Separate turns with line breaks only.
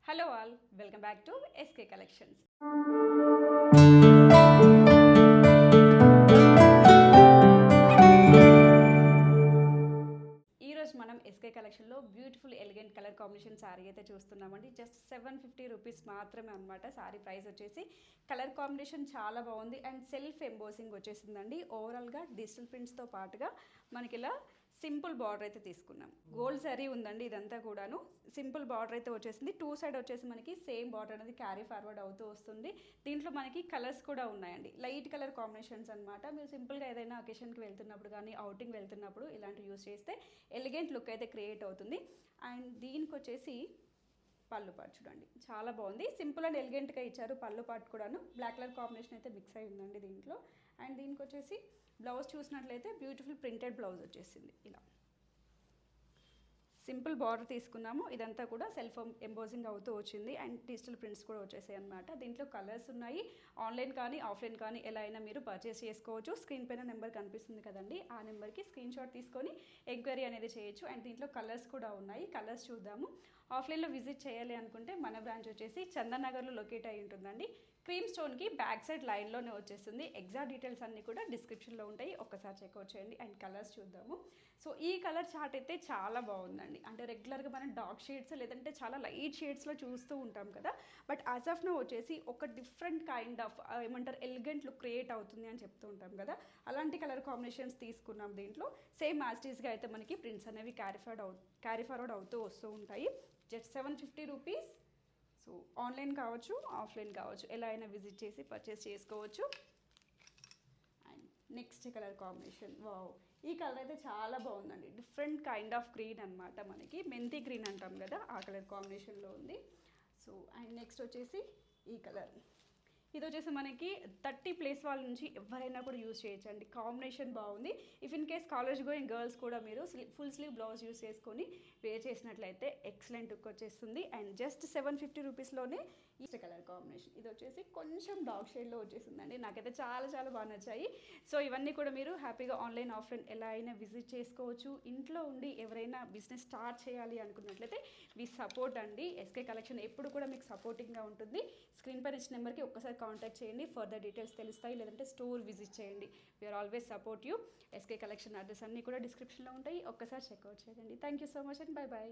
Hello all, welcome back to SK Collections. ఈ రోజు మనం ఎస్కే కలెక్షన్లో beautiful elegant colour combination sari అయితే చూస్తున్నామండి. జస్ట్ 750 రూపీస్ మాత్రమే అనమాట. శారీ ప్రైస్ వచ్చేసి కలర్ కాంబినేషన్ చాలా బాగుంది అండ్ సెల్ఫ్ ఎంబోసింగ్ వచ్చేసిందండి. ఓవరాల్గా డిజిటల్ ప్రింట్స్తో పాటుగా మనకి ఇలా సింపుల్ బార్డర్ అయితే తీసుకున్నాం. గోల్డ్ జరీ ఉందండి, ఇదంతా కూడాను సింపుల్ బార్డర్ అయితే వచ్చేసింది. టూ సైడ్ వచ్చేసి మనకి సేమ్ బార్డర్ అనేది క్యారీ ఫార్వర్డ్ అవుతూ వస్తుంది. దీంట్లో మనకి కలర్స్ కూడా ఉన్నాయండి, లైట్ కలర్ కాంబినేషన్స్ అనమాట. మీరు సింపుల్గా ఏదైనా అకేషన్కి వెళ్తున్నప్పుడు కానీ అవుటింగ్ వెళ్తున్నప్పుడు ఇలాంటివి యూస్ చేస్తే ఎలిగెంట్ లుక్ అయితే క్రియేట్ అవుతుంది. అండ్ దీనికి వచ్చేసి పళ్ళు పాటు చూడండి, చాలా బాగుంది. సింపుల్ అండ్ ఎలిగెంట్గా ఇచ్చారు. పళ్ళు పాటు కూడాను బ్లాక్ కలర్ కాంబినేషన్ అయితే మిక్స్ అయి ఉందండి దీంట్లో. అండ్ దీనికి వచ్చేసి బ్లౌజ్ చూసినట్లయితే బ్యూటిఫుల్ ప్రింటెడ్ బ్లౌజ్ వచ్చేసింది. ఇలా సింపుల్ బార్డర్ తీసుకున్నాము. ఇదంతా కూడా సెల్ఫ్ ఎంబోజింగ్ అవుతూ వచ్చింది అండ్ డిజిటల్ ప్రింట్స్ కూడా వచ్చేసాయి అనమాట. దీంట్లో కలర్స్ ఉన్నాయి. ఆన్లైన్ కానీ ఆఫ్లైన్ కానీ ఎలా అయినా మీరు పర్చేస్ చేసుకోవచ్చు. స్క్రీన్ పైన నెంబర్ కనిపిస్తుంది కదండి, ఆ నెంబర్కి స్క్రీన్ షాట్ తీసుకొని ఎంక్వైరీ అనేది చేయొచ్చు. అండ్ దీంట్లో కలర్స్ కూడా ఉన్నాయి, కలర్స్ చూద్దాము. ఆఫ్లైన్లో విజిట్ చేయాలి అనుకుంటే మన బ్రాంచ్ వచ్చేసి చందనగర్లో లొకేట్ అయి ఉంటుందండి. క్రీమ్ స్టోన్కి బ్యాక్ సైడ్ లైన్లోనే వచ్చేస్తుంది. ఎగ్జాక్ట్ డీటెయిల్స్ అన్నీ కూడా డిస్క్రిప్షన్లో ఉంటాయి, ఒక్కసారి చెక్అవుట్ చేయండి. అండ్ కలర్స్ చూద్దాము. సో ఈ కలర్ చార్ట్ అయితే చాలా బాగుందండి. అంటే రెగ్యులర్గా మనం డార్క్ షేడ్స్ లేదంటే చాలా లైట్ షేడ్స్లో చూస్తూ ఉంటాం కదా, బట్ యాజ్ ఆఫ్ నో వచ్చేసి ఒక డిఫరెంట్ కైండ్ ఆఫ్ ఏమంటారు ఎలిగెంట్ లుక్ క్రియేట్ అవుతుంది అని చెప్తూ ఉంటాం కదా, అలాంటి కలర్ కాంబినేషన్స్ తీసుకున్నాం దీంట్లో. సేమ్ యాస్టీస్గా అయితే మనకి ప్రింట్స్ అనేవి క్యారీ ఫార్వర్డ్ అవుతూ వస్తూ ఉంటాయి. Just 750 rupees. సో ఆన్లైన్ కావచ్చు ఆఫ్లైన్ కావచ్చు, ఎలా అయినా విజిట్ చేసి పర్చేస్ చేసుకోవచ్చు. And next colour combination, wow, ఈ కలర్ అయితే చాలా బాగుందండి. డిఫరెంట్ కైండ్ ఆఫ్ గ్రీన్ అనమాట. మనకి మెంతి గ్రీన్ అంటాం కదా, ఆ కలర్ కాంబినేషన్లో ఉంది. సో అండ్ నెక్స్ట్ వచ్చేసి ఈ కలర్, ఇది వచ్చేసి మనకి 30 ప్లేస్ వాళ్ళ నుంచి ఎవరైనా కూడా యూజ్ చేయొచ్చు అండి. కాంబినేషన్ బాగుంది. If in case college going girls కూడా మీరు ఫుల్ స్లీవ్ బ్లౌజ్ యూస్ చేసుకొని వేర్ చేసినట్లయితే ఎక్సలెంట్ లుక్ వచ్చేస్తుంది. అండ్ జస్ట్ 750 రూపీస్లోనే ఈ కలర్ కాంబినేషన్, ఇది వచ్చేసి కొంచెం డార్క్ షేడ్లో వచ్చేసిందండి. నాకైతే చాలా చాలా బాగా నచ్చాయి. సో ఇవన్నీ కూడా మీరు హ్యాపీగా ఆన్లైన్ ఆఫ్లైన్ ఎలా అయినా విజిట్ చేసుకోవచ్చు. ఇంట్లో ఉండి ఎవరైనా బిజినెస్ స్టార్ట్ చేయాలి అనుకున్నట్లయితే వి సపోర్ట్ అండి. ఎస్కే కలెక్షన్ ఎప్పుడు కూడా మీకు సపోర్టింగ్గా ఉంటుంది. స్క్రీన్ పైన ఇచ్చిన నెంబర్కి ఒక్కసారి కాంటాక్ట్ చేయండి, ఫర్దర్ డీటెయిల్స్ తెలుస్తాయి. లేదంటే స్టోర్ విజిట్ చేయండి. We're always support you. SK collection address అన్నీ కూడా డిస్క్రిప్షన్లో ఉంటాయి, ఒక్కసారి చెక్అవుట్ చేయండి. Thank you so much and bye bye.